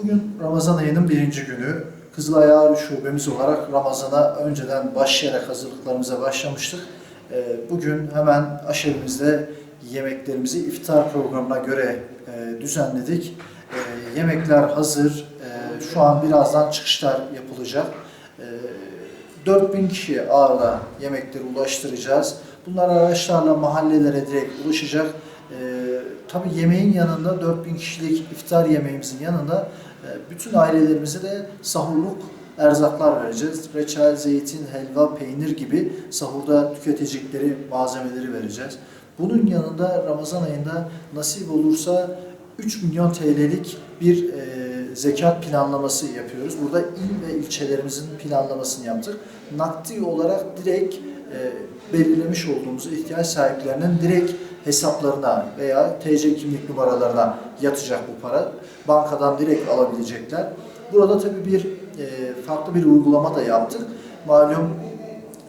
Bugün Ramazan ayının birinci günü. Kızılay Ağrı Şubemiz olarak Ramazan'a önceden başlayarak hazırlıklarımıza başlamıştık. Bugün hemen aşevimizde yemeklerimizi iftar programına göre düzenledik. Yemekler hazır. Şu an birazdan çıkışlar yapılacak. 4000 kişiye Ağrı'da yemekleri ulaştıracağız. Bunlar araçlarla mahallelere direkt ulaşacak. Tabii yemeğin yanında 4000 kişilik iftar yemeğimizin yanında bütün ailelerimize de sahurluk erzaklar vereceğiz. Reçel, zeytin, helva, peynir gibi sahurda tüketecekleri malzemeleri vereceğiz. Bunun yanında Ramazan ayında nasip olursa 3 milyon TL'lik bir zekat planlaması yapıyoruz. Burada il ve ilçelerimizin planlamasını yaptık. Nakdi olarak direkt belirlemiş olduğumuz ihtiyaç sahiplerinin direkt hesaplarına veya TC kimlik numaralarına yatacak bu para. Bankadan direkt alabilecekler. Burada tabii farklı bir uygulama da yaptık. Malum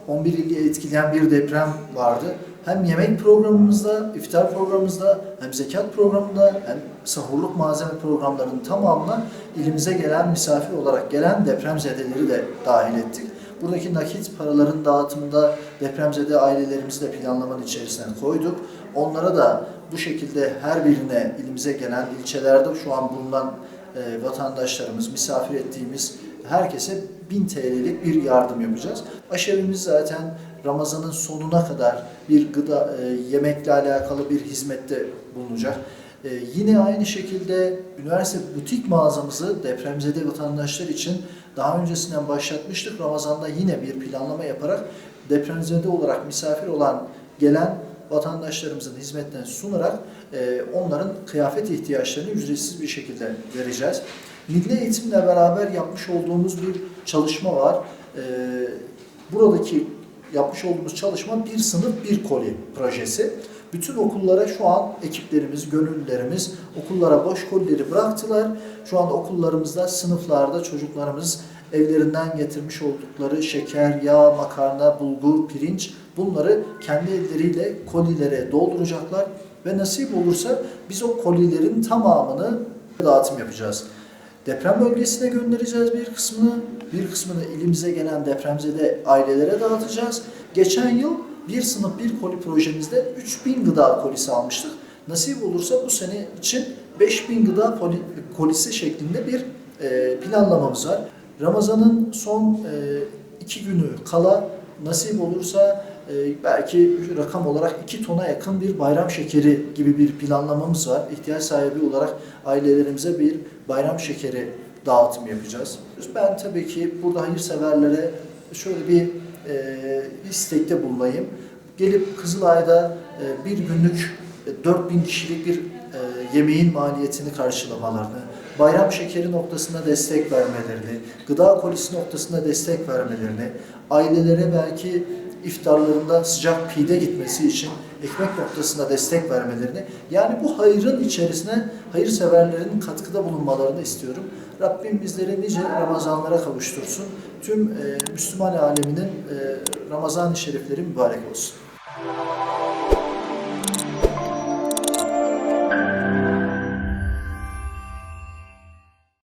11 ili etkileyen bir deprem vardı. Hem yemek programımızda, iftar programımızda, hem zekat programında, hem sahurluk malzeme programlarının tamamına ilimize gelen, misafir olarak gelen depremzedeleri de dahil ettik. Buradaki nakit paraların dağıtımında depremzede ailelerimizi de planlamanın içerisine koyduk. Onlara da bu şekilde her birine ilimize gelen ilçelerde şu an bulunan vatandaşlarımız, misafir ettiğimiz herkese 1000 TL'lik bir yardım yapacağız. Aşevimiz zaten Ramazan'ın sonuna kadar bir yemekle alakalı bir hizmette bulunacak. Yine aynı şekilde üniversite butik mağazamızı depremzede vatandaşlar için daha öncesinden başlatmıştık. Ramazan'da yine bir planlama yaparak depremzede olarak misafir olan gelen vatandaşlarımızın hizmetlerini sunarak onların kıyafet ihtiyaçlarını ücretsiz bir şekilde vereceğiz. Milli Eğitimle beraber yapmış olduğumuz bir çalışma var. Buradaki yapmış olduğumuz çalışma bir sınıf bir koli projesi. Bütün okullara şu an ekiplerimiz, gönüllülerimiz okullara boş kolileri bıraktılar. Şu anda okullarımızda, sınıflarda çocuklarımız evlerinden getirmiş oldukları şeker, yağ, makarna, bulgur, pirinç bunları kendi elleriyle kolilere dolduracaklar ve nasip olursa biz o kolilerin tamamını dağıtım yapacağız. Deprem bölgesine göndereceğiz bir kısmını ilimize gelen depremzede ailelere dağıtacağız. Geçen yıl bir sınıf bir koli projemizde 3000 gıda kolisi almıştık. Nasip olursa bu sene için 5000 gıda kolisi şeklinde bir planlamamız var. Ramazan'ın son 2 günü kala nasip olursa belki rakam olarak 2 tona yakın bir bayram şekeri gibi bir planlamamız var. İhtiyaç sahibi olarak ailelerimize bir bayram şekeri dağıtım yapacağız. Ben tabii ki burada hayırseverlere şöyle bir istekte bulunayım. Gelip Kızılay'da bir günlük 4000 kişilik bir yemeğin maliyetini karşılamalarını, bayram şekeri noktasında destek vermelerini, gıda kolisi noktasında destek vermelerini, ailelere belki iftarlarında sıcak pide gitmesi için ekmek noktasında destek vermelerini, yani bu hayrın içerisine hayırseverlerin katkıda bulunmalarını istiyorum. Rabbim bizleri nice Ramazanlara kavuştursun. Tüm Müslüman aleminin Ramazan-ı Şerifleri mübarek olsun.